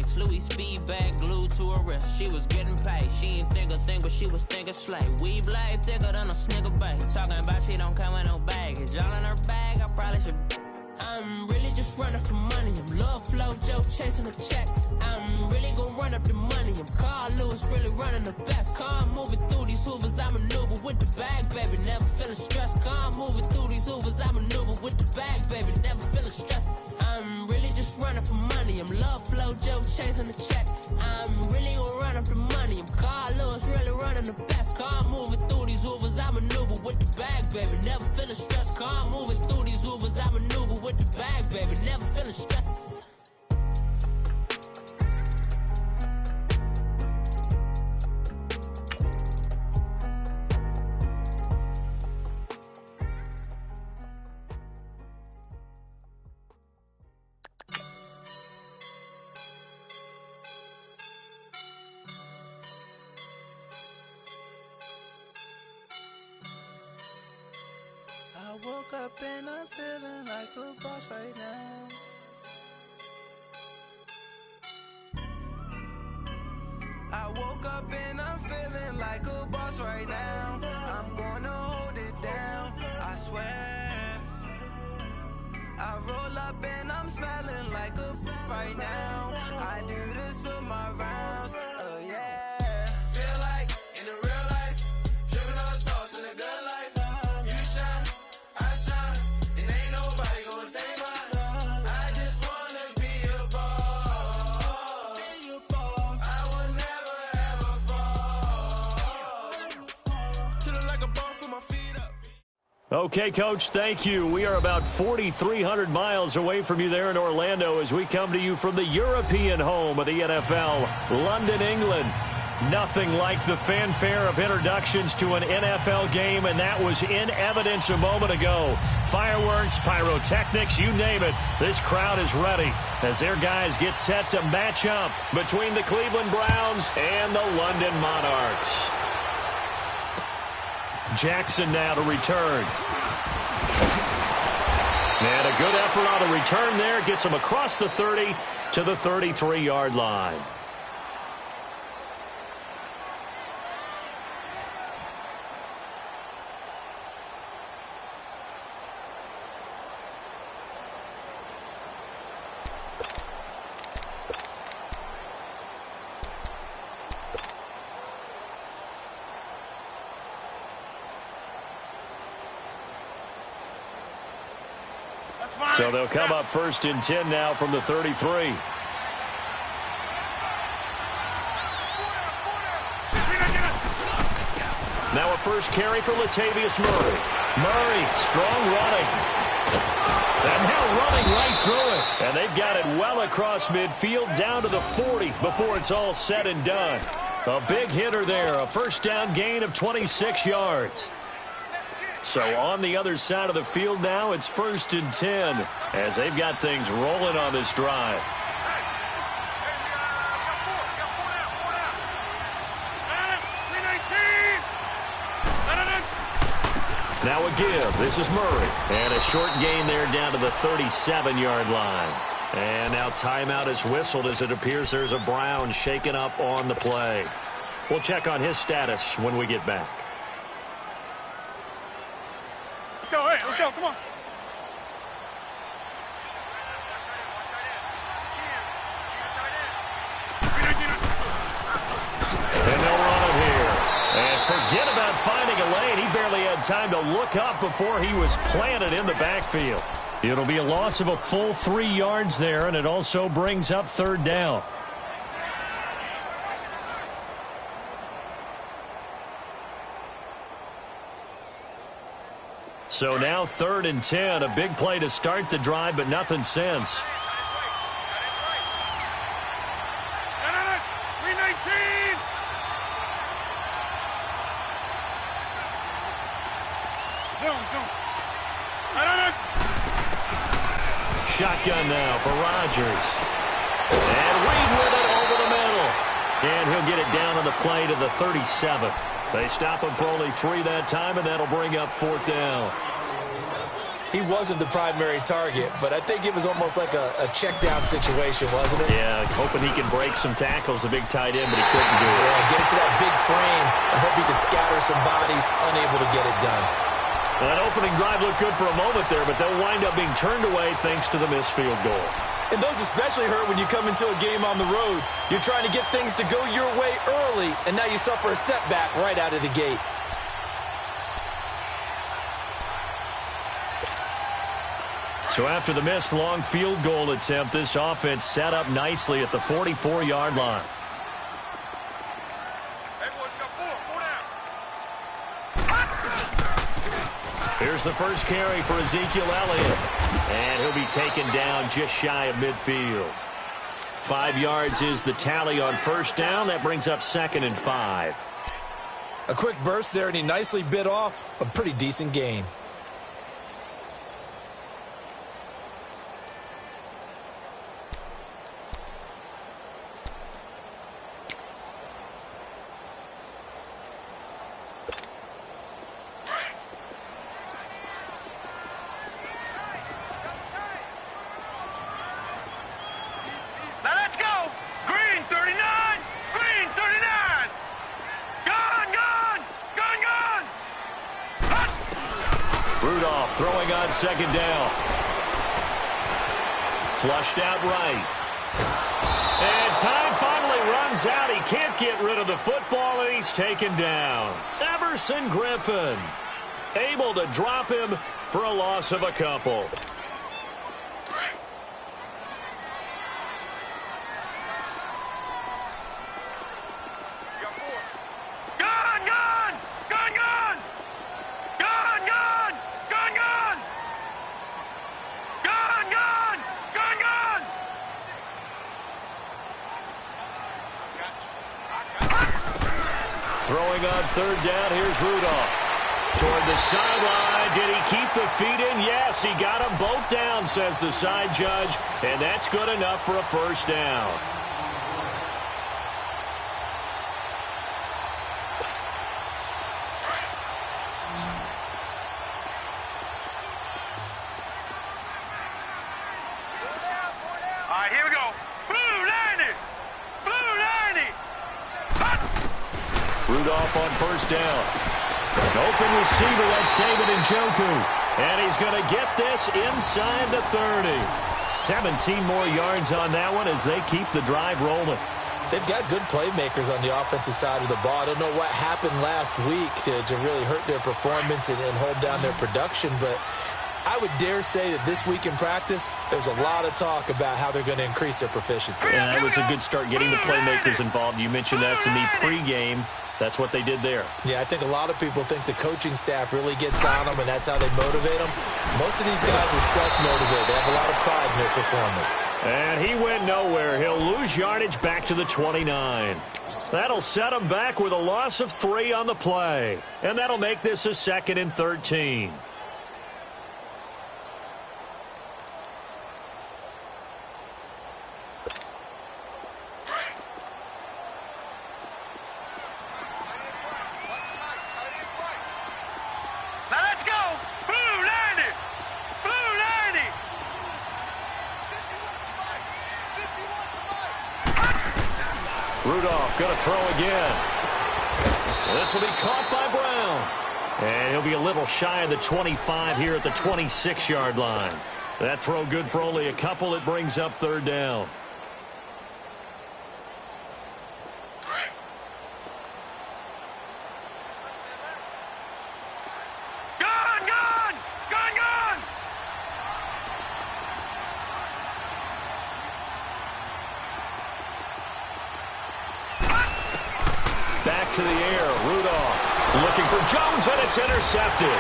six, Louis speed bag glued to her wrist. She was getting paid, she ain't think a thing, but she was thinking slay. We blade thicker than a snicker bait. Talking about she don't come with no baggage. All in her bag, I probably should. I'm really just running for money. I'm love flow, Joe chasing a check. I'm really gonna run up the money. I'm Carl Lewis, really running the best. Car moving through these hoovers, I maneuver with the bag, baby. Never feeling stressed. Car moving through these hoovers, I maneuver with the bag, baby. Never feeling stressed. I'm really just running for money. I'm love flow, Joe chasing a check. I'm really gonna run up the money. I'm Carl Lewis, really running the best. Car moving through these hoovers, I maneuver with the bag, baby. Never feeling stressed. Car moving through these hoovers, I maneuver with the bag, baby. Never feeling stressed. I woke up and I'm feeling like a boss right now. I woke up and I'm feeling like a boss right now. I'm gonna hold it down, I swear. I roll up and I'm smelling like a right now. I do this for my rounds, oh yeah. Feel like in the real life, dripping on sauce in the good life. Okay, Coach, thank you. We are about 4,300 miles away from you there in Orlando as we come to you from the European home of the NFL, London, England. Nothing like the fanfare of introductions to an NFL game, and that was in evidence a moment ago. Fireworks, pyrotechnics, you name it. This crowd is ready as their guys get set to match up between the Cleveland Browns and the London Monarchs. Jackson now to return. And a good effort on the return there. Gets him across the 30 to the 33-yard line. So they'll come up 1st and 10 now from the 33. Now a first carry for Latavius Murray. Murray, strong running. And now running right through it. And they've got it well across midfield down to the 40 before it's all said and done. A big hitter there, a first down gain of 26 yards. So on the other side of the field now, it's 1st and 10 as they've got things rolling on this drive. Now a give. This is Murray. And a short gain there down to the 37-yard line. And now timeout is whistled as it appears there's a Brown shaken up on the play. We'll check on his status when we get back. Let's go, hey, let's go, come on. And they'll run him here. And forget about finding a lane. He barely had time to look up before he was planted in the backfield. It'll be a loss of a full 3 yards there, and it also brings up 3rd down. So now 3rd and 10, a big play to start the drive, but nothing since. Shotgun now for Rodgers. And Reed with it over the middle. And he'll get it down on the play to the 37. They stop him for only 3 that time, and that'll bring up 4th down. he wasn't the primary target, but I think it was almost like a check-down situation, wasn't it? Yeah, hoping he can break some tackles, a big tight end, but he couldn't do it. Yeah, get it to that big frame and hope he could scatter some bodies, unable to get it done. Well, that opening drive looked good for a moment there, but they'll wind up being turned away thanks to the missed field goal. And those especially hurt when you come into a game on the road. You're trying to get things to go your way early, and now you suffer a setback right out of the gate. So after the missed long field goal attempt, this offense set up nicely at the 44-yard line. Here's the first carry for Ezekiel Elliott. And he'll be taken down just shy of midfield. 5 yards is the tally on first down. That brings up 2nd and 5. A quick burst there, and he nicely bit off a pretty decent gain. Throwing on second down. Flushed out right. And time finally runs out. He can't get rid of the football, and he's taken down. Everson Griffin able to drop him for a loss of a couple. Throwing on third down, here's Rudolph. Toward the sideline, did he keep the feet in? Yes, he got them both down, says the side judge, and that's good enough for a first down. All right, here we go. Blue 90! Blue 90! Rudolph on first down. An open receiver, that's David Njoku. And he's going to get this inside the 30. 17 more yards on that one as they keep the drive rolling. They've got good playmakers on the offensive side of the ball. I don't know what happened last week to really hurt their performance and hold down their production, but I would dare say that this week in practice, there's a lot of talk about how they're going to increase their proficiency. Yeah, that was a good start getting the playmakers involved. You mentioned that to me pregame. That's what they did there. Yeah, I think a lot of people think the coaching staff really gets on them, and that's how they motivate them. Most of these guys are self-motivated. They have a lot of pride in their performance. And he went nowhere. He'll lose yardage back to the 29. That'll set him back with a loss of 3 on the play. And that'll make this a 2nd and 13. Rudolph going to throw again. This will be caught by Brown. And he'll be a little shy of the 25 here at the 26-yard line. That throw good for only a couple. It brings up third down. Back to the air, Rudolph looking for Jones, and it's intercepted.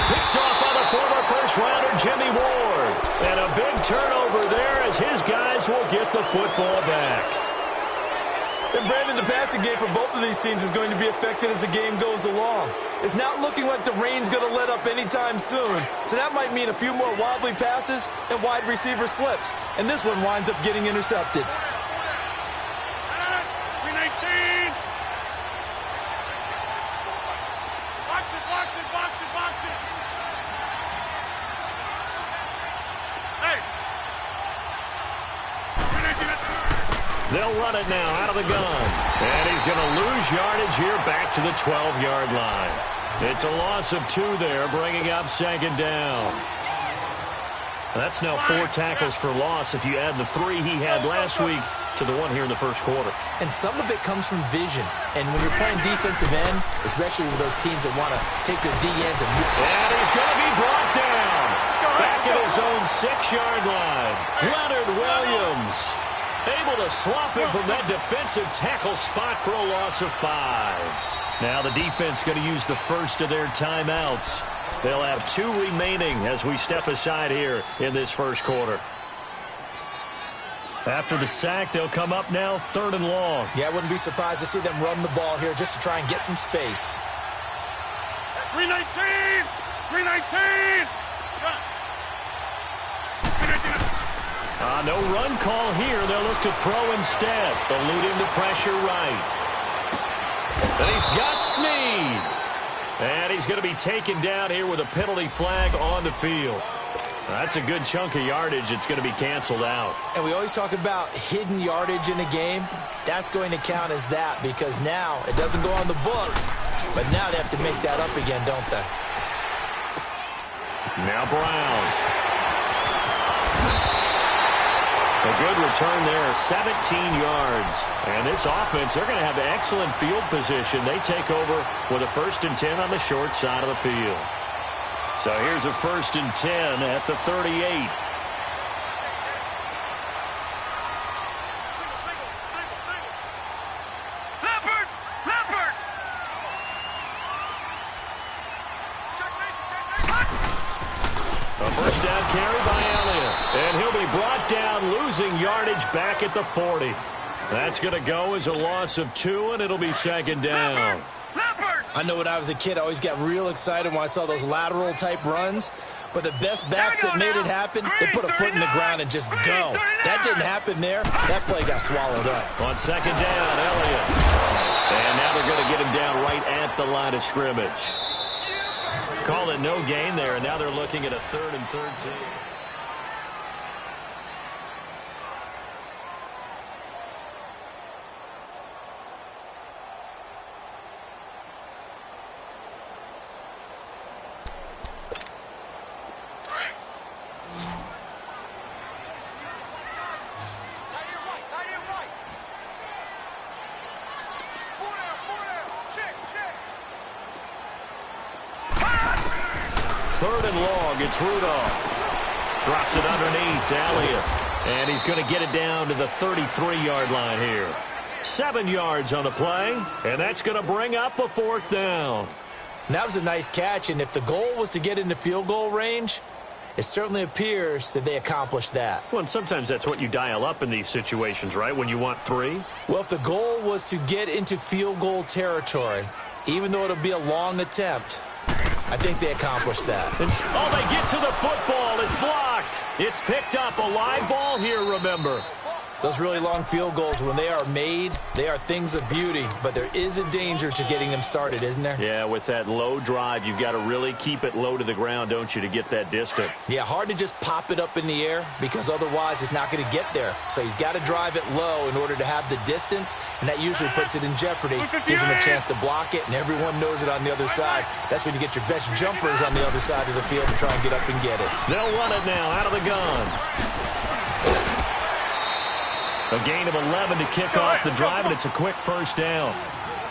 Picked off by the former first-rounder Jimmy Ward. And a big turnover there as his guys will get the football back. And Brandon, the passing game for both of these teams is going to be affected as the game goes along. It's not looking like the rain's going to let up anytime soon, so that might mean a few more wobbly passes and wide receiver slips. And this one winds up getting intercepted. They'll run it now out of the gun. And he's going to lose yardage here back to the 12-yard line. It's a loss of 2 there, bringing up second down. That's now 4 tackles for loss if you add the 3 he had last week to the 1 here in the first quarter. And some of it comes from vision. And when you're playing defensive end, especially with those teams that want to take their D-ends and move. And he's going to be brought down. Back at his own 6-yard line. Leonard Williams able to swap him from that defensive tackle spot for a loss of 5. Now the defense going to use the first of their timeouts. They'll have 2 remaining as we step aside here in this first quarter. After the sack, they'll come up now 3rd and long. Yeah, I wouldn't be surprised to see them run the ball here just to try and get some space. 319! 319! No run call here. They'll look to throw instead. Eluding the pressure right. And he's got Snead. And he's going to be taken down here with a penalty flag on the field. That's a good chunk of yardage. It's going to be canceled out. And we always talk about hidden yardage in a game. That's going to count as that because now it doesn't go on the books. But now they have to make that up again, don't they? Now Brown. A good return there, 17 yards. And this offense, they're going to have excellent field position. They take over with a 1st and 10 on the short side of the field. So here's a 1st and 10 at the 38. Leopard! Leopard! A first down carry by Elliott. And he'll be brought down, losing yardage back at the 40. That's going to go as a loss of 2, and it'll be second down. Leopard! I know when I was a kid, I always got real excited when I saw those lateral-type runs. But the best backs that made it happen, they put a foot in the ground and just go. That didn't happen there. That play got swallowed up. On second down, Elliott. And now they're going to get him down right at the line of scrimmage. Call it no gain there, and now they're looking at a 3rd and 13. Third and long, it's Rudolph. Drops it underneath to Elliott. And he's going to get it down to the 33-yard line here. 7 yards on the play, and that's going to bring up a 4th down. And that was a nice catch, and if the goal was to get into field goal range, it certainly appears that they accomplished that. Well, and sometimes that's what you dial up in these situations, right, when you want 3? Well, if the goal was to get into field goal territory, even though it'll be a long attempt, I think they accomplished that. They get to the football. It's blocked. It's picked up. A live ball here, remember. Those really long field goals, when they are made, they are things of beauty. But there is a danger to getting them started, isn't there? Yeah, with that low drive, you've got to really keep it low to the ground, don't you, to get that distance. Yeah, hard to just pop it up in the air because otherwise it's not going to get there. So he's got to drive it low in order to have the distance, and that usually puts it in jeopardy, gives him a chance to block it, and everyone knows it on the other side. That's when you get your best jumpers on the other side of the field to try and get up and get it. They'll run it now out of the gun. A gain of 11 to kick off the drive, and it's a quick first down.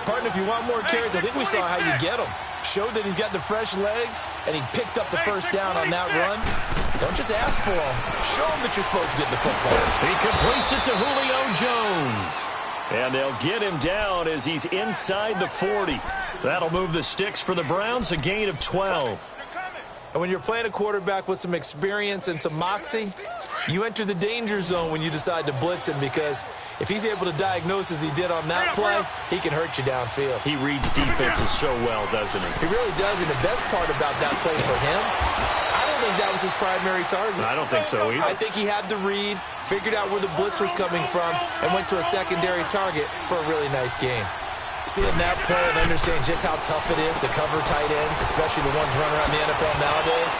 Partner, if you want more carries, I think we saw how you get them. Showed that he's got the fresh legs, and he picked up the first down on that run. Don't just ask for them. Show him that you're supposed to get the football. He completes it to Julio Jones. And they'll get him down as he's inside the 40. That'll move the sticks for the Browns, a gain of 12. And when you're playing a quarterback with some experience and some moxie, you enter the danger zone when you decide to blitz him, because if he's able to diagnose as he did on that play, he can hurt you downfield. He reads defenses so well, doesn't he? He really does, and the best part about that play for him, I don't think that was his primary target. I don't think so either. I think he had the read, figured out where the blitz was coming from, and went to a secondary target for a really nice gain. Seeing that play and understanding just how tough it is to cover tight ends, especially the ones running around the NFL nowadays,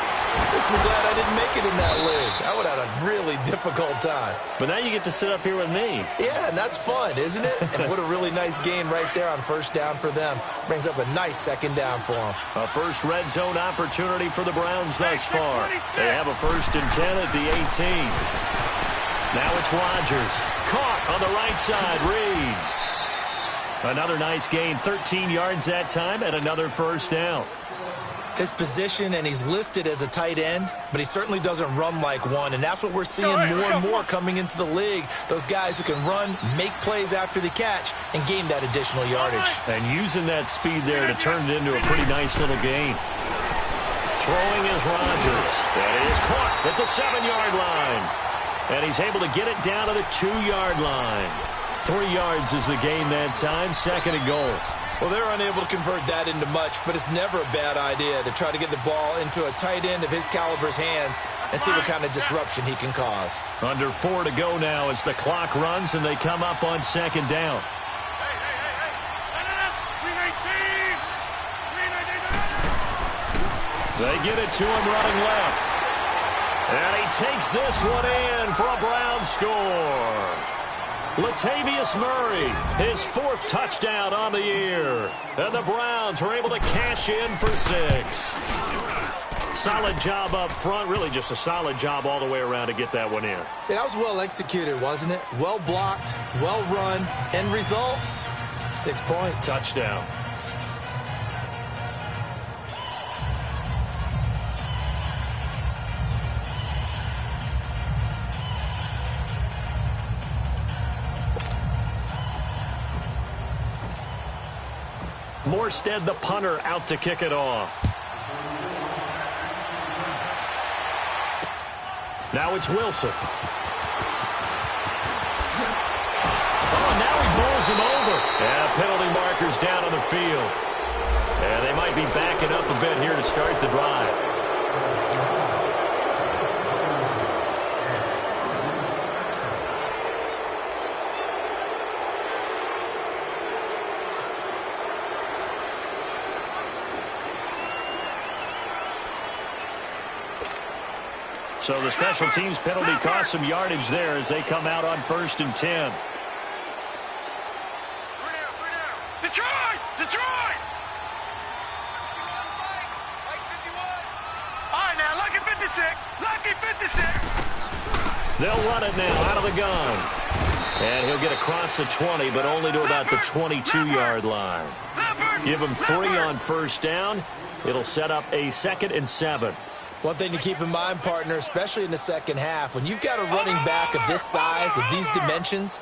Makes me glad I didn't make it in that league. I would have had a really difficult time. But now you get to sit up here with me. Yeah, and that's fun, isn't it? And what a really nice gain right there on first down for them. Brings up a nice second down for them. A first red zone opportunity for the Browns thus far. They have a 1st and 10 at the 18. Now it's Rodgers. Caught on the right side. Reed. Another nice gain. 13 yards that time and another first down. His position, and he's listed as a tight end, but he certainly doesn't run like one, and that's what we're seeing more and more coming into the league. Those guys who can run, make plays after the catch, and gain that additional yardage. And using that speed there to turn it into a pretty nice little gain. Throwing is Rodgers. And it is caught at the 7-yard line. And he's able to get it down to the 2-yard line. 3 yards is the gain that time, 2nd and goal. Well, they're unable to convert that into much, but it's never a bad idea to try to get the ball into a tight end of his caliber's hands and see what kind of disruption he can cause. Under 4 to go now as the clock runs and they come up on 2nd down. They get it to him running left. And he takes this one in for a Brown score. Latavius Murray, his 4th touchdown on the year. And the Browns are able to cash in for 6. Solid job up front, really just a solid job all the way around to get that one in. That was well executed, wasn't it? Well blocked, well run, end result, 6 points. Touchdown. Morstead, the punter, out to kick it off. Now it's Wilson. Oh, now he bowls him over. And penalty markers down on the field. And they might be backing up a bit here to start the drive. So the special teams penalty cost some yardage there as they come out on 1st and 10. Detroit! Detroit! All right, now, lucky 56. Lucky 56. They'll run it now out of the gun. And he'll get across the 20, but only to about the 22-yard line. Give him 3 on 1st down. It'll set up a 2nd and 7. One thing to keep in mind, partner, especially in the second half, when you've got a running back of this size, of these dimensions,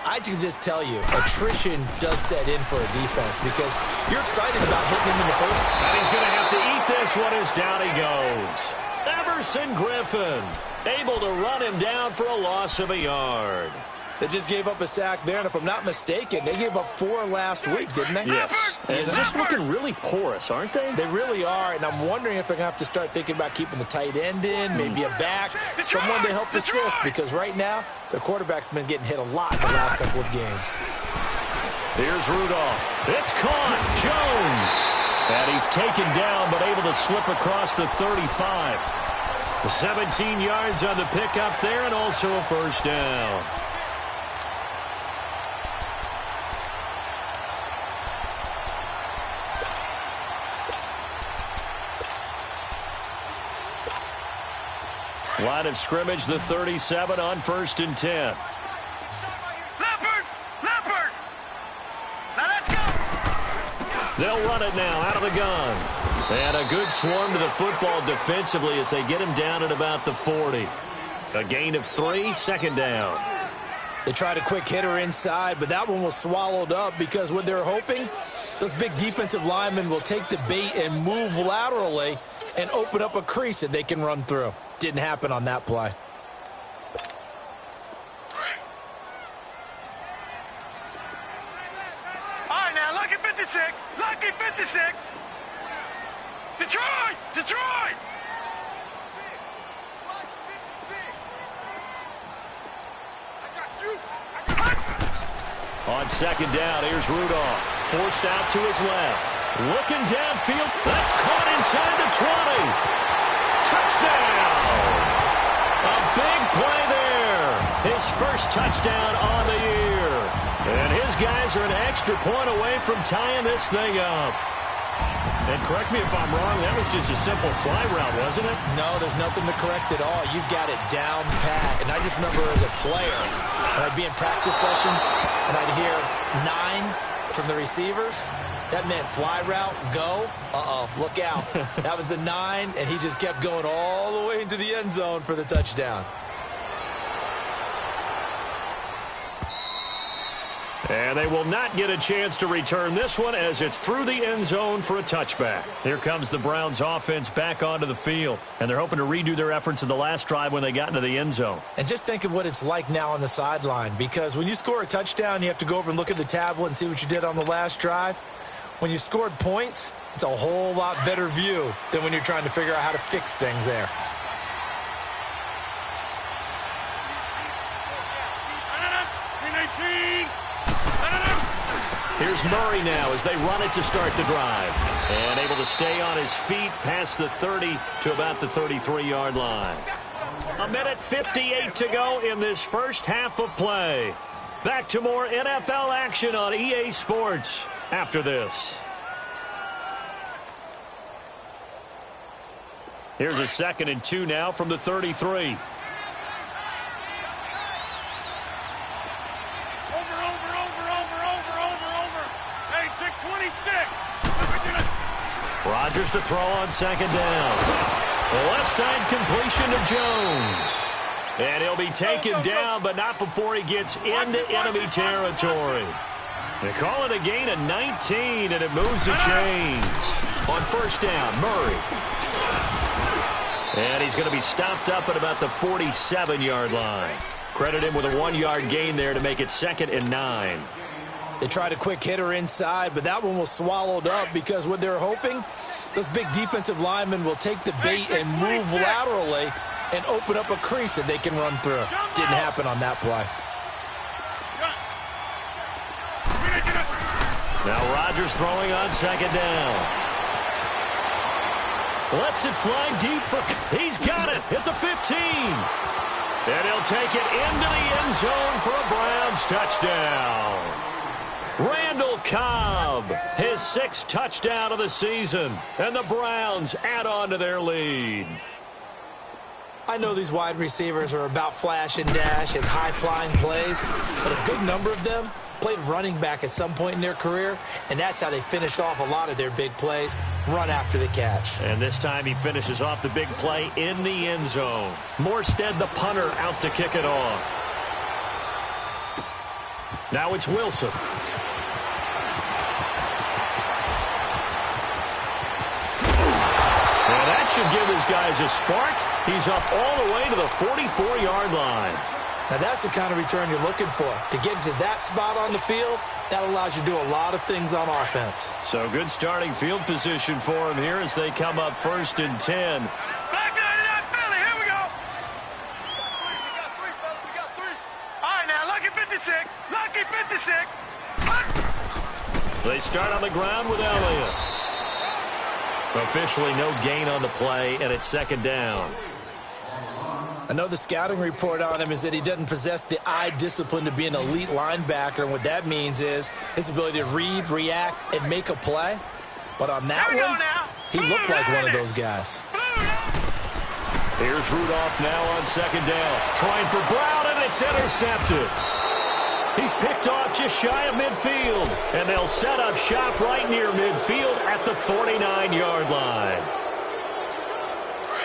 I can just tell you, attrition does set in for a defense because you're excited about hitting him in the first. And he's going to have to eat this one as down he goes. Everson Griffin able to run him down for a loss of a yard. They just gave up a sack there, and if I'm not mistaken, they gave up 4 last week, didn't they? Yes. And just looking really porous, aren't they? They really are, and I'm wondering if they're going to have to start thinking about keeping the tight end in, maybe a back, someone to help assist, because right now, the quarterback's been getting hit a lot in the last couple of games. Here's Rudolph. It's caught. Jones. And he's taken down, but able to slip across the 35. 17 yards on the pickup there, and also a first down. Line of scrimmage, the 37 on 1st and 10. Leopard! Leopard! Now let's go! They'll run it now out of the gun. And a good swarm to the football defensively as they get him down at about the 40. A gain of 3, 2nd down. They tried a quick hitter inside, but that one was swallowed up because what they're hoping, those big defensive linemen will take the bait and move laterally and open up a crease that they can run through. Didn't happen on that play. All right, now, lucky 56. Lucky 56. Detroit! Detroit! On 2nd down, here's Rudolph. Forced out to his left. Looking downfield. That's caught inside the 20. Touchdown! A big play there. His first touchdown on the year. And his guys are an extra point away from tying this thing up. And correct me if I'm wrong, that was just a simple fly route, wasn't it? No, there's nothing to correct at all. You've got it down pat. And I just remember as a player, when I'd be in practice sessions, and I'd hear 9 from the receivers, that meant fly route, go. Uh-oh, look out. That was the 9, and he just kept going all the way into the end zone for the touchdown. And they will not get a chance to return this one as it's through the end zone for a touchback. Here comes the Browns offense back onto the field. And they're hoping to redo their efforts in the last drive when they got into the end zone. And just think of what it's like now on the sideline, because when you score a touchdown, you have to go over and look at the tablet and see what you did on the last drive. When you scored points, it's a whole lot better view than when you're trying to figure out how to fix things there. Here's Murray now as they run it to start the drive. And able to stay on his feet past the 30 to about the 33-yard line. 1:58 to go in this first half of play. Back to more NFL action on EA Sports after this. Here's a 2nd and 2 now from the 33. Rodgers to throw on 2nd down. The left side completion to Jones. And he'll be taken down, but not before he gets into enemy territory. They call it a gain of 19, and it moves the chains. On 1st down, Murray. And he's going to be stopped up at about the 47-yard line. Credit him with a 1-yard gain there to make it 2nd and 9. They tried a quick hitter inside, but that one was swallowed up because what they're hoping, those big defensive linemen will take the bait and move laterally and open up a crease that they can run through. Didn't happen on that play. Now Rodgers throwing on 2nd down. Lets it fly deep for... He's got it at the 15. And he'll take it into the end zone for a Browns touchdown. Randall Cobb, his 6th touchdown of the season, and the Browns add on to their lead. I know these wide receivers are about flash and dash and high-flying plays, but a good number of them played running back at some point in their career, and that's how they finish off a lot of their big plays, run after the catch. And this time he finishes off the big play in the end zone. Morstead, the punter, out to kick it off. Now it's Wilson. And that should give his guys a spark. He's up all the way to the 44-yard line. Now that's the kind of return you're looking for. To get to that spot on the field, that allows you to do a lot of things on offense. So good starting field position for him here as they come up 1st and 10. Back out of that Philly. Here we go. We got three. All right, now, lucky 56. Lucky 56. They start on the ground with Elliott. Officially no gain on the play, and it's 2nd down. I know the scouting report on him is that he doesn't possess the eye discipline to be an elite linebacker, and what that means is his ability to read, react, and make a play. But on that one, he looked like one of those guys. Here's Rudolph now on 2nd down. Trying for Brown, and it's intercepted. He's picked off just shy of midfield, and they'll set up shop right near midfield at the 49-yard line.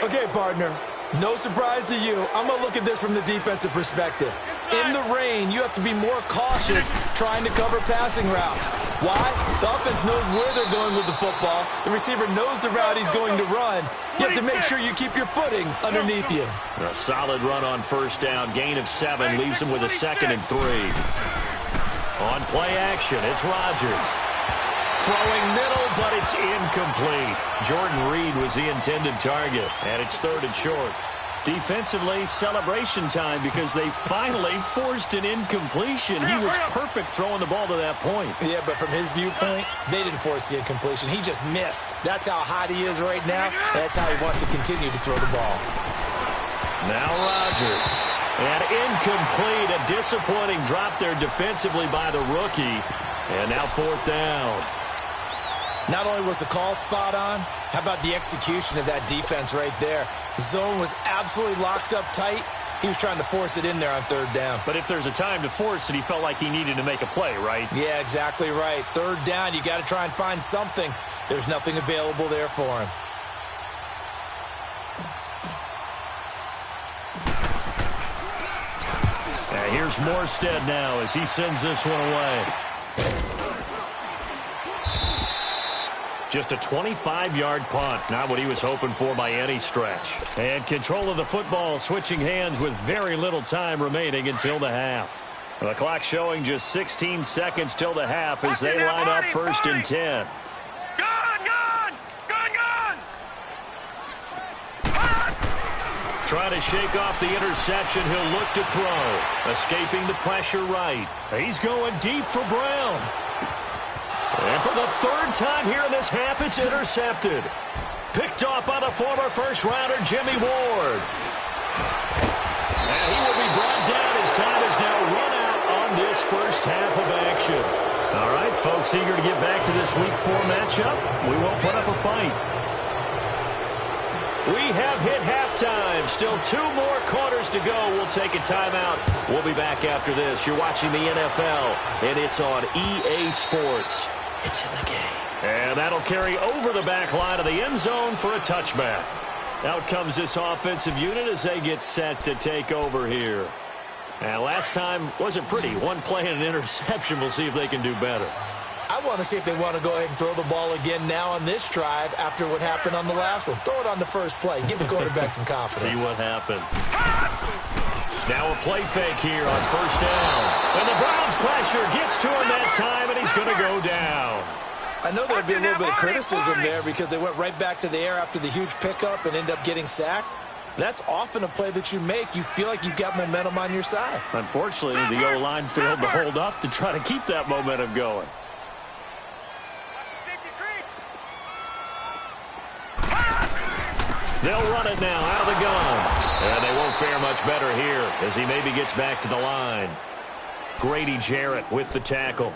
Okay, partner. No surprise to you. I'm going to look at this from the defensive perspective. In the rain, you have to be more cautious trying to cover passing routes. Why? The offense knows where they're going with the football. The receiver knows the route he's going to run. You have to make sure you keep your footing underneath you. A solid run on 1st down. Gain of 7 leaves him with a 2nd and 3. On play action, it's Rodgers. Throwing middle, but it's incomplete. Jordan Reed was the intended target, and it's 3rd and short. Defensively, celebration time because they finally forced an incompletion. He was perfect throwing the ball to that point. Yeah, but from his viewpoint, they didn't force the incompletion. He just missed. That's how hot he is right now, and that's how he wants to continue to throw the ball. Now Rodgers. And incomplete. A disappointing drop there defensively by the rookie. And now 4th down. Not only was the call spot on, how about the execution of that defense right there? The zone was absolutely locked up tight. He was trying to force it in there on 3rd down. But if there's a time to force it, he felt like he needed to make a play, right? Yeah, exactly right. 3rd down, you got to try and find something. There's nothing available there for him. And here's Morstead now as he sends this one away. Just a 25-yard punt, not what he was hoping for by any stretch. And control of the football switching hands with very little time remaining until the half. The clock showing just 16 seconds till the half as they line up 1st and 10. Trying to shake off the interception. He'll look to throw. Escaping the pressure right. He's going deep for Brown. And for the 3rd time here in this half, it's intercepted. Picked off by the former first-rounder, Jimmy Ward. And he will be brought down as time is now run out on this first half of action. All right, folks, eager to get back to this Week 4 matchup. We won't put up a fight. We have hit halftime. Still 2 more quarters to go. We'll take a timeout. We'll be back after this. You're watching the NFL, and it's on EA Sports. It's in the game. And that'll carry over the back line of the end zone for a touchback. Out comes this offensive unit as they get set to take over here. And last time wasn't pretty. 1 play and an interception. We'll see if they can do better. I want to see if they want to go ahead and throw the ball again now on this drive after what happened on the last one. Throw it on the first play. Give the quarterback some confidence. See what happens. Now a play fake here on 1st down. And the Browns pressure gets to him that time, and he's going to go down. I know there'll be a little bit of criticism there because they went right back to the air after the huge pickup and ended up getting sacked. That's often a play that you make. You feel like you've got momentum on your side. Unfortunately, the O-line failed to hold up to try to keep that momentum going. They'll run it now out of the gun. And they won't fare much better here as he maybe gets back to the line. Grady Jarrett with the tackle.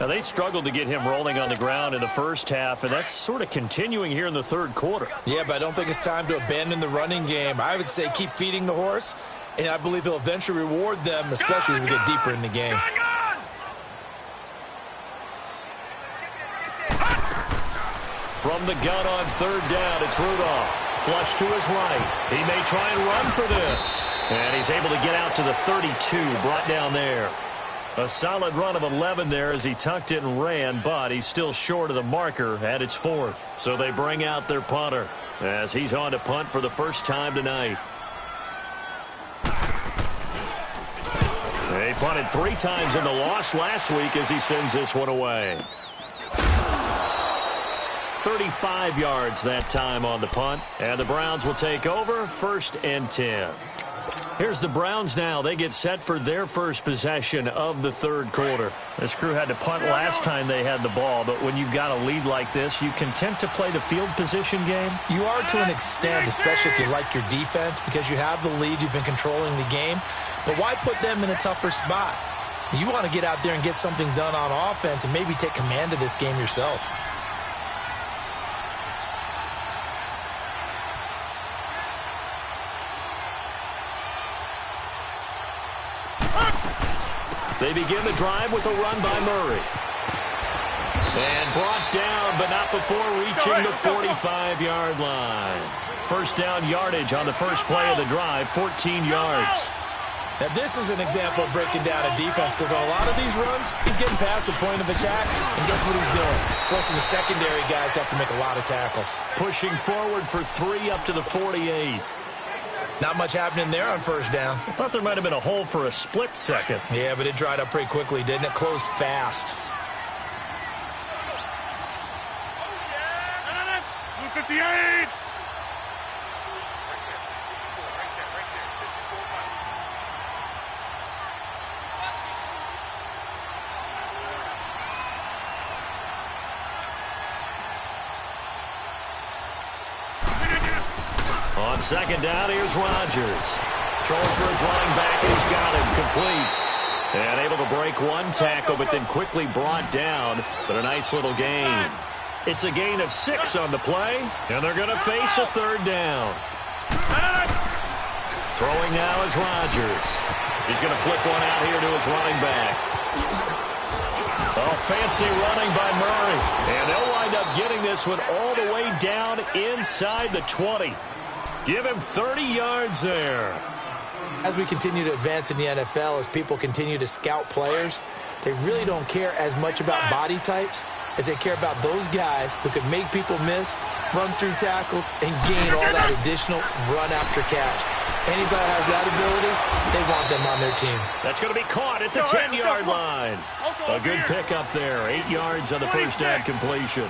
Now, they struggled to get him rolling on the ground in the first half, and that's sort of continuing here in the 3rd quarter. Yeah, but I don't think it's time to abandon the running game. I would say keep feeding the horse, and I believe he'll eventually reward them, especially as we get deeper in the game. From the gun on 3rd down, it's Rudolph. Flush to his right. He may try and run for this. And he's able to get out to the 32, brought down there. A solid run of 11 there as he tucked it and ran, but he's still short of the marker at its 4th. So they bring out their punter as he's on to punt for the first time tonight. They punted 3 times in the loss last week as he sends this one away. 35 yards that time on the punt, and the Browns will take over 1st and 10. Here's the Browns now. They get set for their first possession of the 3rd quarter. This crew had to punt last time they had the ball, but when you've got a lead like this, you content to play the field position game? You are to an extent, especially if you like your defense, because you have the lead, you've been controlling the game. But why put them in a tougher spot? You want to get out there and get something done on offense and maybe take command of this game yourself. They begin the drive with a run by Murray. And brought down, but not before reaching the 45-yard line. 1st down yardage on the first play of the drive, 14 yards. Now, this is an example of breaking down a defense because on a lot of these runs, he's getting past the point of attack, and guess what he's doing? Forcing the secondary guys to have to make a lot of tackles. Pushing forward for 3 up to the 48. Not much happening there on 1st down. I thought there might have been a hole for a split second. Yeah, but it dried up pretty quickly, didn't it? Closed fast. Blue 58! On second down, here's Rodgers. Throwing for his running back, and he's got him complete. And able to break one tackle, but then quickly brought down. But a nice little gain. It's a gain of 6 on the play, and they're going to face a third down. Throwing now is Rodgers. He's going to flip one out here to his running back. Oh, fancy running by Murray. And they'll wind up getting this one all the way down inside the 20. Give him 30 yards there. As we continue to advance in the NFL, as people continue to scout players, they really don't care as much about body types as they care about those guys who can make people miss, run through tackles, and gain all that additional run after catch. Anybody has that ability, they want them on their team. That's going to be caught at the 10-yard line. A good pickup there. 8 yards on the first down completion.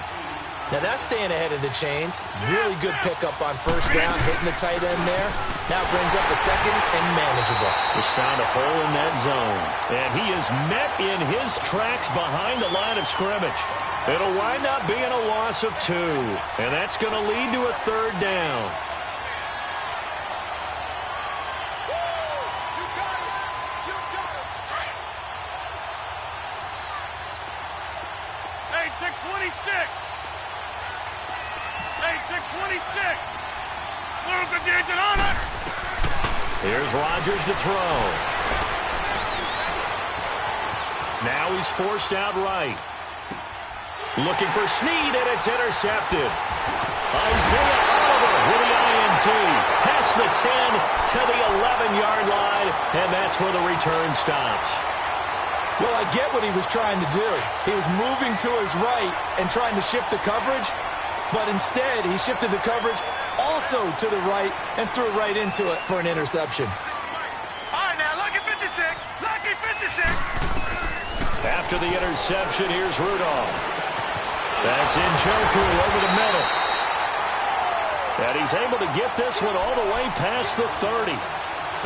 Now that's staying ahead of the chains. Really good pickup on first down, hitting the tight end there. Now brings up a second and manageable. Just found a hole in that zone. And he is met in his tracks behind the line of scrimmage. It'll wind up being a loss of 2. And that's going to lead to a third down. Hey, check 26. Hey, check 26. Here's Rodgers to throw. Now he's forced out right. Looking for Snead, and it's intercepted. Isaiah Oliver with the INT. Past the 10 to the 11-yard line, and that's where the return stops. Well, I get what he was trying to do. He was moving to his right and trying to shift the coverage, but instead he shifted the coverage also to the right and threw right into it for an interception. All right, now, lucky 56. Lucky 56. After the interception, here's Rudolph. That's Njoku over the middle. And he's able to get this one all the way past the 30.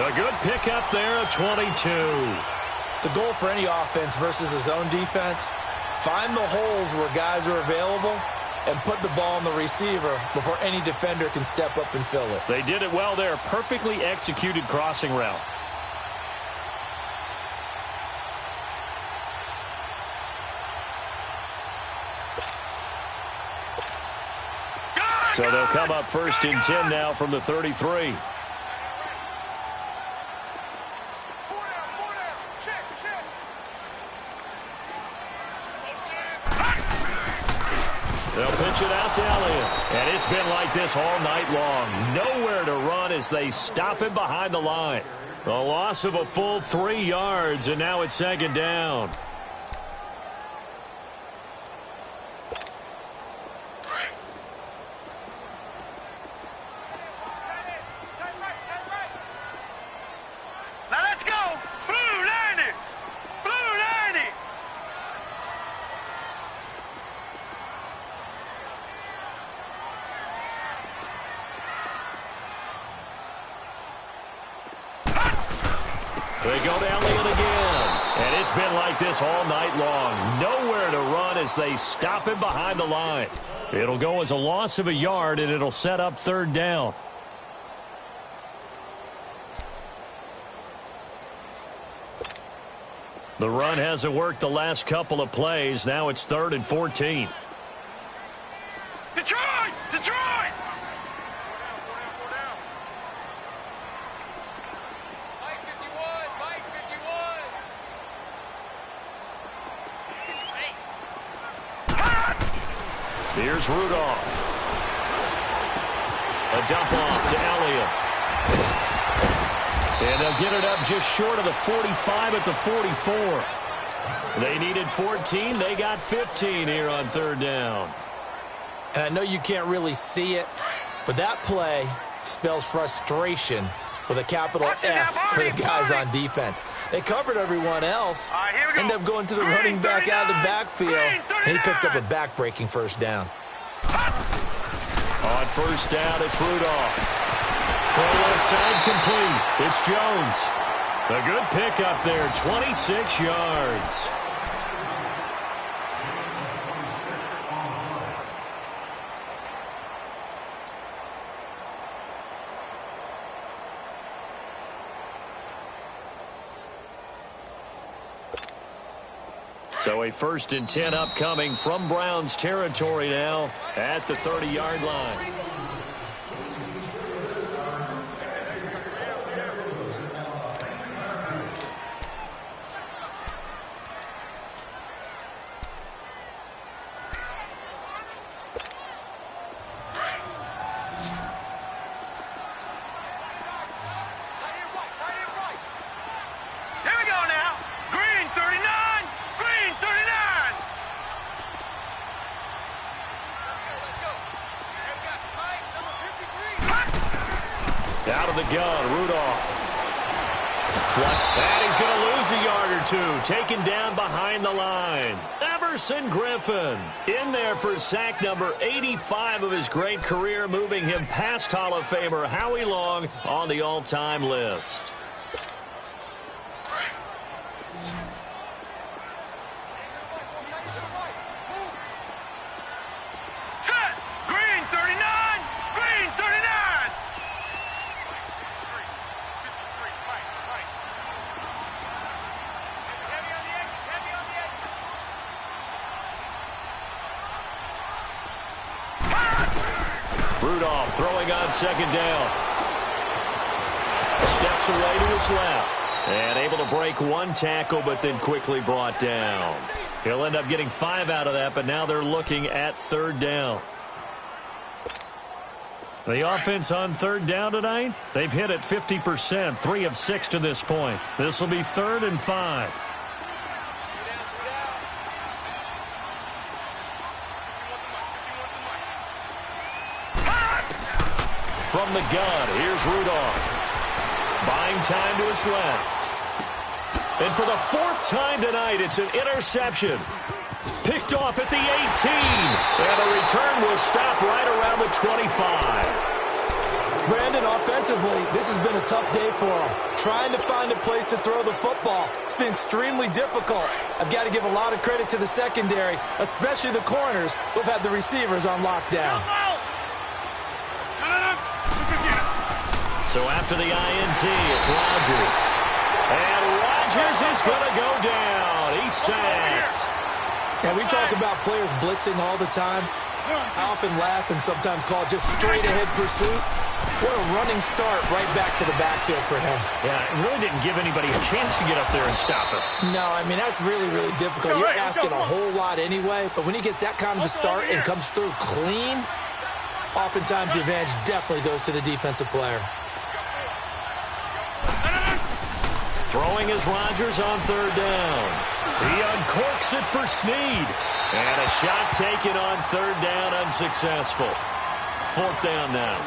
A good pickup there at 22. The goal for any offense versus his own defense, find the holes where guys are available and put the ball on the receiver before any defender can step up and fill it. They did it well there. Perfectly executed crossing route. So they'll come up first and 10 now from the 33. They'll pitch it out to Elliott. And it's been like this all night long. Nowhere to run as they stop him behind the line. A loss of a full 3 yards, and now it's second down. Now let's go. Blue 90. Blue 90. They go to Elliott again. And it's been like this all night long. Nowhere to run as they stop him behind the line. It'll go as a loss of a yard, and it'll set up third down. The run hasn't worked the last couple of plays. Now it's 3rd and 14. Detroit! Detroit! Mike 51! Mike 51! Here's Rudolph. A dump off to Elliott. And they'll get it up just short of the 45 at the 44. They needed 14. They got 15 here on third down. And I know you can't really see it, but that play spells frustration with a capital F for the guys on defense. They covered everyone else, end up going to the running back out of the backfield, and he picks up a back-breaking first down. On first down, it's Rudolph. Throw left side complete. It's Jones. A good pickup there, 26 yards. So a 1st and 10 upcoming from Browns territory now at the 30-yard line. Out of the gun, Rudolph. And he's going to lose a yard or two. Taken down behind the line. Everson Griffin in there for sack number 85 of his great career, moving him past Hall of Famer Howie Long on the all-time list. Rudolph throwing on 2nd down. Steps away to his left. And able to break 1 tackle, but then quickly brought down. He'll end up getting 5 out of that, but now they're looking at 3rd down. The offense on 3rd down tonight, they've hit it 50%, 3 of 6 to this point. This will be 3rd and 5. From the gun, here's Rudolph. Buying time to his left. And for the 4th time tonight, it's an interception. Picked off at the 18. And the return will stop right around the 25. Brandon, offensively, this has been a tough day for him. Trying to find a place to throw the football. It's been extremely difficult. I've got to give a lot of credit to the secondary, especially the corners who've had the receivers on lockdown. So after the INT, it's Rodgers. And Rodgers is going to go down. He's sacked. And we talk about players blitzing all the time. I often laugh and sometimes call it just straight-ahead pursuit. What a running start right back to the backfield for him. Yeah, it really didn't give anybody a chance to get up there and stop him. No, I mean, that's really, really difficult. You're asking a whole lot anyway, but when he gets that kind of a start and comes through clean, oftentimes the advantage definitely goes to the defensive player. Throwing is Rodgers on 3rd down. He uncorks it for Snead. And a shot taken on 3rd down, unsuccessful. 4th down now.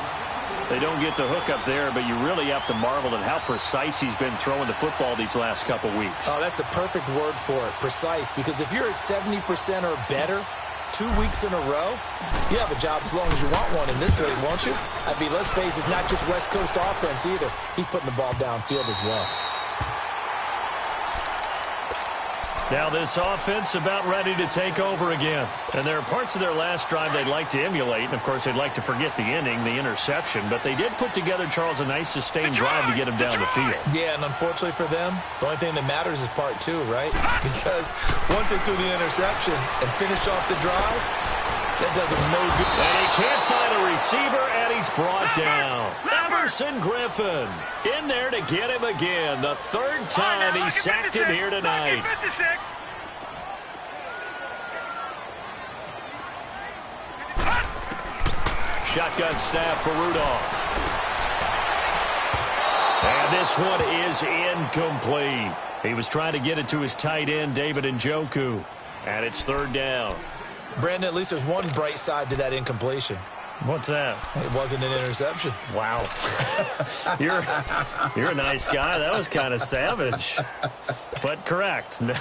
They don't get the hook up there, but you really have to marvel at how precise he's been throwing the football these last couple weeks. Oh, that's the perfect word for it, precise. Because if you're at 70% or better 2 weeks in a row, you have a job as long as you want one in this league, won't you? I mean, let's face it, it's not just West Coast offense either. He's putting the ball downfield as well. Now this offense about ready to take over again. And there are parts of their last drive they'd like to emulate. And, of course, they'd like to forget the ending, the interception. But they did put together, Charles, a nice sustained drive to get him down the field. Yeah, and unfortunately for them, the only thing that matters is part 2, right? Because once they threw the interception and finished off the drive, that does him no good. And he can't find a receiver, and he's brought down. Everson Griffin in there to get him again. The 3rd time he sacked him here tonight. Shotgun snap for Rudolph. And this one is incomplete. He was trying to get it to his tight end, David Njoku. And it's 3rd down. Brandon, at least there's one bright side to that incompletion. What's that? It wasn't an interception. Wow. You're a nice guy. That was kind of savage. But correct. No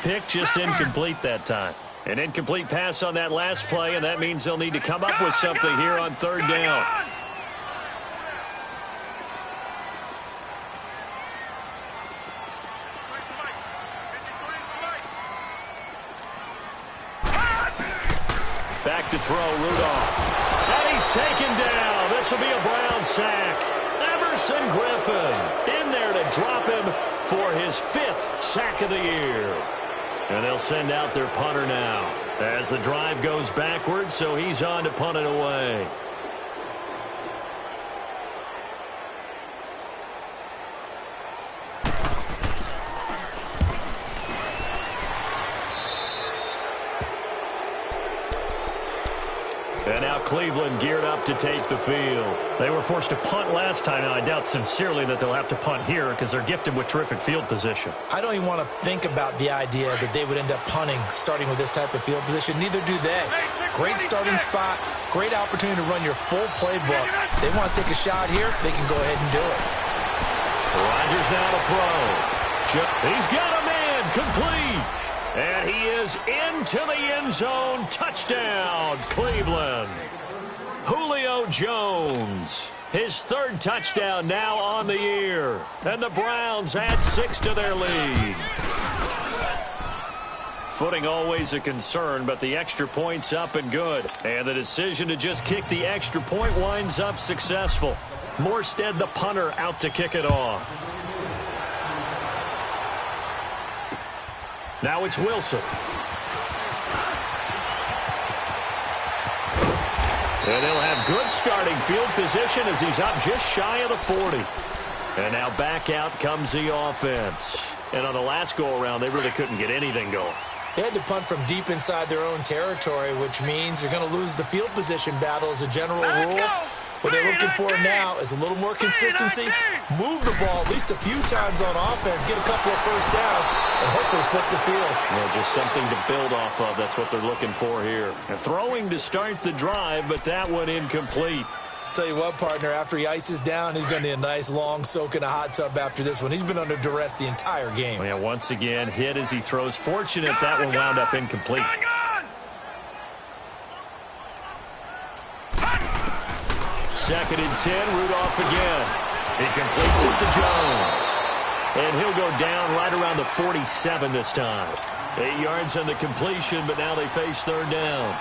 pick, just incomplete that time. An incomplete pass on that last play, and that means they'll need to come up with something here on 3rd down. Back to throw, Rudolph. And he's taken down. This will be a Brown sack. Everson Griffin in there to drop him for his 5th sack of the year. And they'll send out their punter now as the drive goes backwards, so he's on to punt it away. And now Cleveland geared up to take the field. They were forced to punt last time, and I doubt sincerely that they'll have to punt here because they're gifted with terrific field position. I don't even want to think about the idea that they would end up punting starting with this type of field position. Neither do they. Great starting spot, great opportunity to run your full playbook. They want to take a shot here, they can go ahead and do it. Rodgers now to throw. He's got a man, complete. And he is into the end zone. Touchdown, Cleveland. Julio Jones, his third touchdown now on the year. And the Browns add 6 to their lead. Footing always a concern, but the extra point's up and good. And the decision to just kick the extra point winds up successful. Morstead, the punter, out to kick it off. Now it's Wilson. And he'll have good starting field position as he's up just shy of the 40. And now back out comes the offense. And on the last go-around, they really couldn't get anything going. They had to punt from deep inside their own territory, which means they're going to lose the field position battle as a general rule. What they're looking for now is a little more consistency. Move the ball at least a few times on offense, get a couple of first downs, and hopefully flip the field. Well, just something to build off of. That's what they're looking for here. And throwing to start the drive, but that one incomplete. Tell you what, partner, after he ices down, he's going to need a nice long soak in a hot tub after this one. He's been under duress the entire game. Yeah, once again, hit as he throws. Fortunate that one wound up incomplete. Second and 10, Rudolph again. He completes it to Jones. And he'll go down right around the 47 this time. 8 yards on the completion, but now they face third down.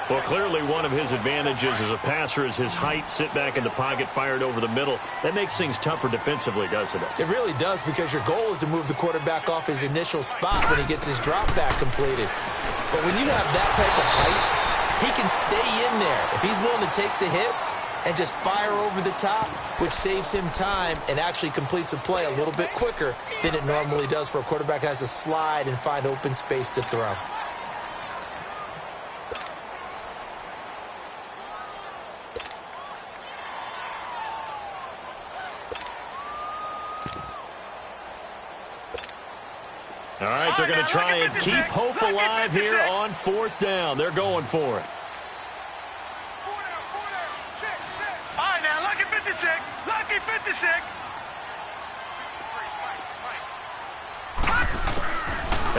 Well, clearly one of his advantages as a passer is his height. Sit back in the pocket, fired over the middle. That makes things tougher defensively, doesn't it? It really does, because your goal is to move the quarterback off his initial spot when he gets his drop back completed. But when you have that type of height, he can stay in there. If he's willing to take the hits and just fire over the top, which saves him time and actually completes a play a little bit quicker than it normally does for a quarterback who has to slide and find open space to throw. All right, they're going to try and keep hope alive here on fourth down. They're going for it. All right, now, lucky 56. Lucky 56.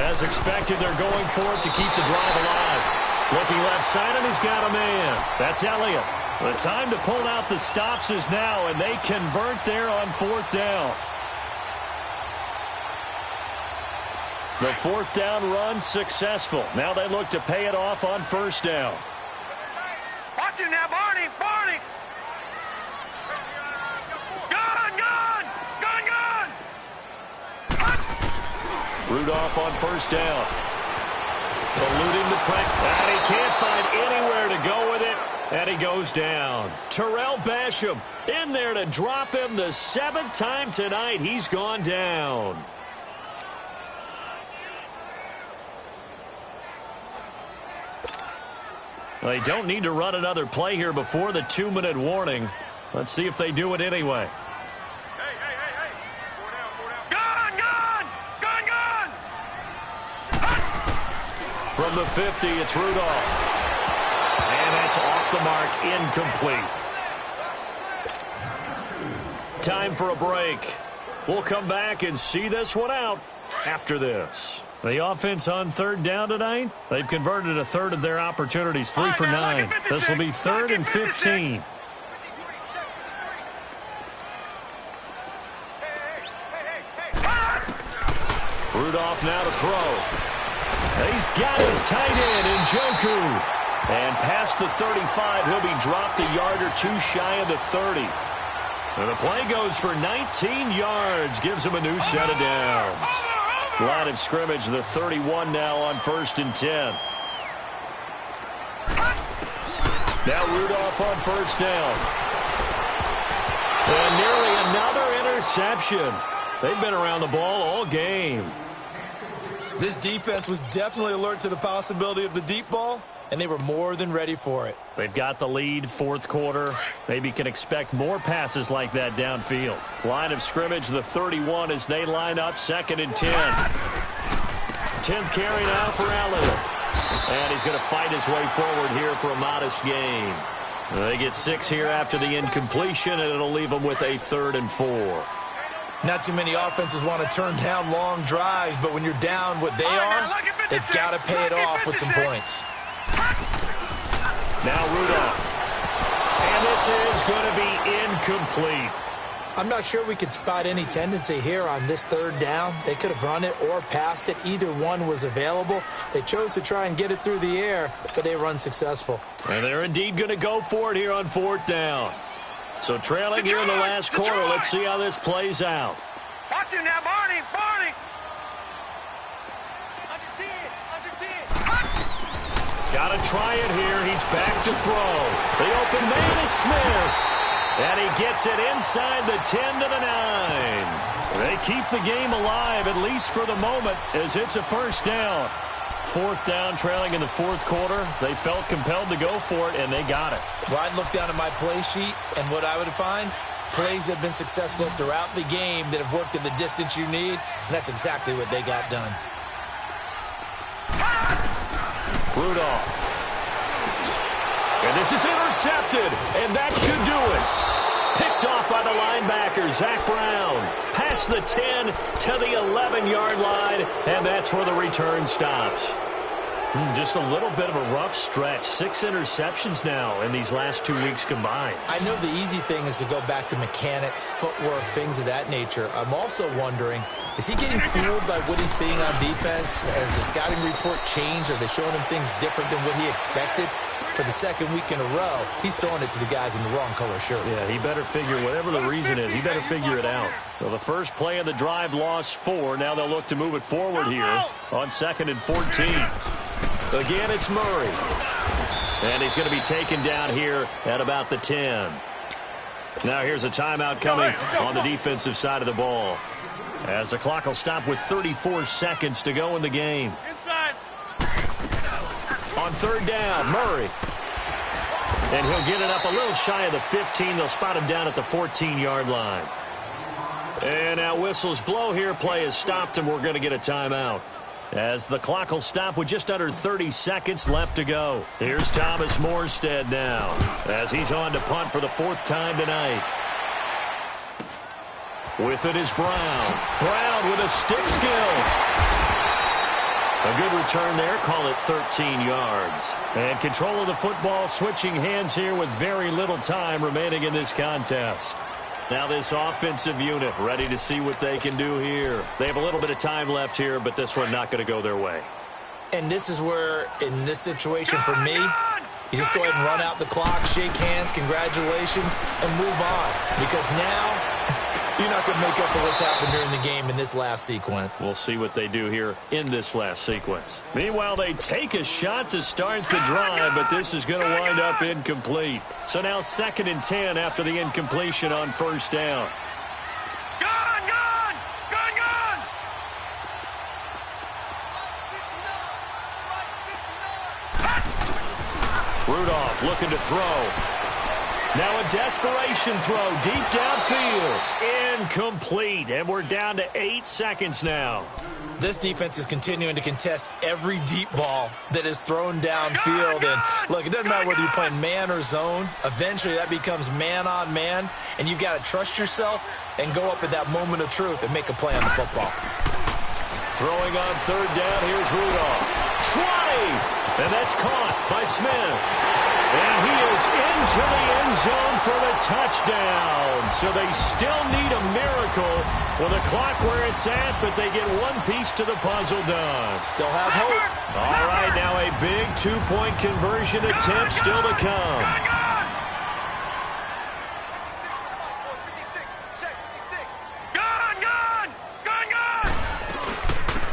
As expected, they're going for it to keep the drive alive. Looking left side, and he's got a man. That's Elliott. The time to pull out the stops is now, and they convert there on fourth down. The fourth down run successful. Now they look to pay it off on first down. Watch him now, Barney. Barney. Gun, gun. Gun, gun. Rudolph on first down. Eluding the pressure. And he can't find anywhere to go with it. And he goes down. Terrell Basham in there to drop him the 7th time tonight. He's gone down. They don't need to run another play here before the 2-minute warning. Let's see if they do it anyway. Hey. Gun, gun. Gun, gun. From the 50, it's Rudolph. And that's off the mark, incomplete. Time for a break. We'll come back and see this one out after this. The offense on third down tonight, they've converted a third of their opportunities, 3 for 9. This will be 3rd and 15. Rudolph now to throw. He's got his tight end, Njoku. And past the 35, he'll be dropped a yard or two shy of the 30. And the play goes for 19 yards, gives him a new set of downs. Line of scrimmage, the 31 now on 1st and 10. Now Rudolph on 1st down. And nearly another interception. They've been around the ball all game. This defense was definitely alert to the possibility of the deep ball, and they were more than ready for it. They've got the lead, 4th quarter. Maybe can expect more passes like that downfield. Line of scrimmage, the 31 as they line up 2nd and 10. 10th carry now for Allen. And he's going to fight his way forward here for a modest gain. They get 6 here after the incompletion, and it'll leave them with a 3rd and 4. Not too many offenses want to turn down long drives, but when you're down what they are, they've got to pay it off with some points. Now Rudolph. And this is going to be incomplete. I'm not sure we could spot any tendency here on this 3rd down. They could have run it or passed it. Either one was available. They chose to try and get it through the air, but they were unsuccessful. And they're indeed going to go for it here on 4th down. So trailing here in the last quarter. Let's see how this plays out. Watch him now, Barney. Barney. Got to try it here. He's back to throw. The open man is Smith. And he gets it inside the 10 to the 9. They keep the game alive, at least for the moment, as it's a 1st down. 4th down, trailing in the 4th quarter. They felt compelled to go for it, and they got it. Well, I'd look down at my play sheet, and what I would find, plays that have been successful throughout the game that have worked in the distance you need, and that's exactly what they got done. Rudolph. And this is intercepted, and that should do it. Picked off by the linebacker, Zach Brown. Past the 10 to the 11-yard line, and that's where the return stops. Just a little bit of a rough stretch. 6 interceptions now in these last 2 weeks combined. I know the easy thing is to go back to mechanics, footwork, things of that nature. I'm also wondering, is he getting fooled by what he's seeing on defense? Has the scouting report changed? Are they showing him things different than what he expected? For the 2nd week in a row, he's throwing it to the guys in the wrong color shirts. Yeah, he better figure, whatever the reason is, he better figure it out. So the first play of the drive lost 4. Now they'll look to move it forward here on 2nd and 14. Again, it's Murray. And he's going to be taken down here at about the 10. Now here's a timeout coming on the defensive side of the ball, as the clock will stop with 34 seconds to go in the game. Inside. On 3rd down, Murray. And he'll get it up a little shy of the 15. They'll spot him down at the 14-yard line. And now whistles blow here. Play is stopped, and we're going to get a timeout, as the clock will stop with just under 30 seconds left to go. Here's Thomas Morstead now, as he's on to punt for the 4th time tonight. With it is Brown. Brown with the stick skills. A good return there, call it 13 yards. And control of the football, switching hands here with very little time remaining in this contest. Now this offensive unit ready to see what they can do here. They have a little bit of time left here, but this one not going to go their way. And this is where, in this situation for me, you just go ahead and run out the clock, shake hands, congratulations, and move on. Because now, you're not going to make up for what's happened during the game in this last sequence. We'll see what they do here in this last sequence. Meanwhile, they take a shot to start the drive, but this is going to wind up incomplete. So now 2nd and 10 after the incompletion on 1st down. Gone, gone, gone, gone. Rudolph looking to throw. Now a desperation throw deep downfield. Incomplete. And we're down to 8 seconds now. This defense is continuing to contest every deep ball that is thrown downfield. And look, it doesn't matter whether you're playing man or zone. Eventually that becomes man on man. And you've got to trust yourself and go up at that moment of truth and make a play on the football. Throwing on 3rd down, here's Rudolph. Try! And that's caught by Smith. And he is into the end zone for the touchdown. So they still need a miracle with a clock where it's at, but they get one piece to the puzzle done. Still have hope. All right, now a big 2-point conversion attempt still to come.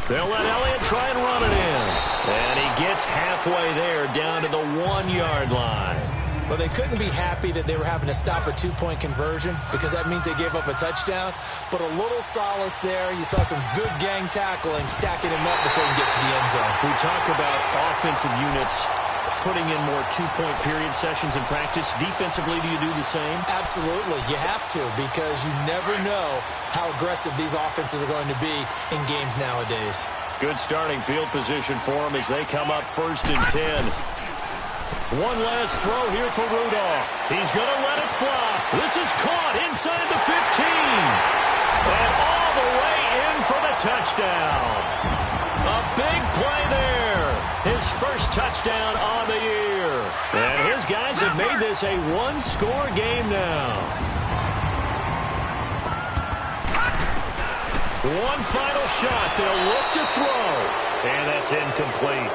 They'll let Elliott try and run it in. And he gets halfway there down to the 1-yard line. Well, they couldn't be happy that they were having to stop a 2-point conversion because that means they gave up a touchdown. But a little solace there. You saw some good gang tackling, stacking him up before he gets to the end zone. We talk about offensive units putting in more 2-point period sessions in practice. Defensively, do you do the same? Absolutely. You have to because you never know how aggressive these offenses are going to be in games nowadays. Good starting field position for them as they come up 1st and 10. One last throw here for Rudolph. He's going to let it fly. This is caught inside the 15. And all the way in for the touchdown. A big play there. His first touchdown on the year. And his guys have made this a 1-score game now. One final shot. They'll look to throw. And that's incomplete.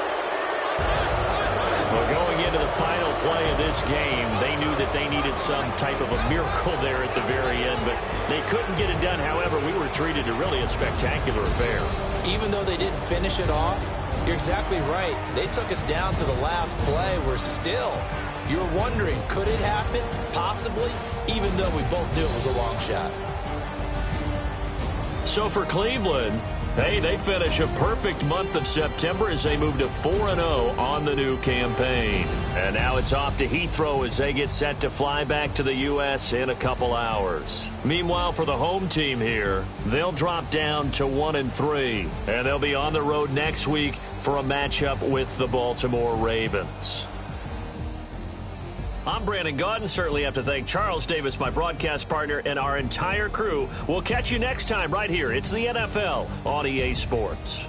Well, going into the final play of this game, they knew that they needed some type of a miracle there at the very end, but they couldn't get it done. However, we were treated to really a spectacular affair. Even though they didn't finish it off, you're exactly right. They took us down to the last play. We're still, you're wondering, could it happen? Possibly, even though we both knew it was a long shot. So for Cleveland, hey, they finish a perfect month of September as they move to 4-0 on the new campaign. And now it's off to Heathrow as they get set to fly back to the U.S. in a couple hours. Meanwhile, for the home team here, they'll drop down to 1-3. And they'll be on the road next week for a matchup with the Baltimore Ravens. I'm Brandon Gaudin. Certainly have to thank Charles Davis, my broadcast partner, and our entire crew. We'll catch you next time right here. It's the NFL on EA Sports.